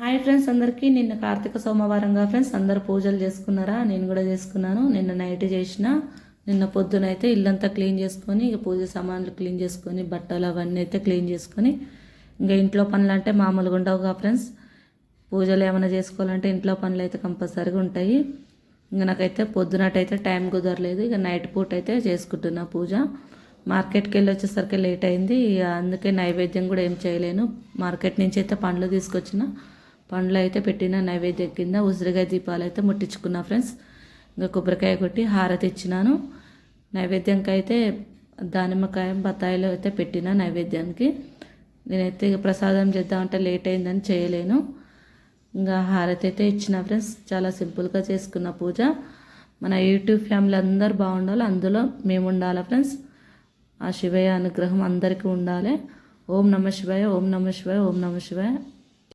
Hi friends, అందరికీ నిన్న Karthika సోమవారంగా friends అందరు పూజలు చేసుకున్నారా? నేను కూడా చేసుకున్నాను. నిన్న నైట్ చేసిన, నిన్న పొద్దునైతే ఇల్లంతా క్లీన్ చేసుకొని, ఇక పూజ సామాన్లు క్లీన్ చేసుకొని, బట్టలు అవన్నీ అయితే క్లీన్ చేసుకొని, ఇంకా ఇంట్లో పనులు అంటే మామూలుగా ఉండవుగా ఫ్రెండ్స్. పూజలు ఏమైనా చేసుకోవాలంటే ఇంట్లో పనులు అయితే కంపల్సరీగా ఉంటాయి. ఇంకా నాకైతే పొద్దునటైతే టైం కుదరలేదు. ఇక నైట్ పూట అయితే చేసుకుంటున్నా పూజ. మార్కెట్కి వెళ్ళి వచ్చేసరికి లేట్ అయింది. అందుకే నైవేద్యం కూడా ఏం చేయలేను. మార్కెట్ నుంచి అయితే పండ్లు తీసుకొచ్చిన, పండ్లు అయితే పెట్టిన నైవేద్యం కింద. ఉసిరికాయ దీపాలు అయితే ముట్టించుకున్నా ఫ్రెండ్స్. ఇంకా కొబ్బరికాయ కొట్టి హారతి ఇచ్చినాను. నైవేద్యంకి అయితే దానిమ్మకాయ బత్తాయిలు అయితే పెట్టిన నైవేద్యానికి. నేనైతే ఇక ప్రసాదం చేద్దామంటే లేట్ అయిందని చేయలేను. ఇంకా హారతి అయితే ఇచ్చిన ఫ్రెండ్స్. చాలా సింపుల్గా చేసుకున్న పూజ. మన యూట్యూబ్ ఫ్యామిలీ అందరు బాగుండాలి, అందులో మేము ఉండాలి ఫ్రెండ్స్. ఆ శివయ్య అనుగ్రహం అందరికీ ఉండాలి. ఓం నమ శివాయ, ఓం నమ శివాయ, ఓం నమ శివాయ.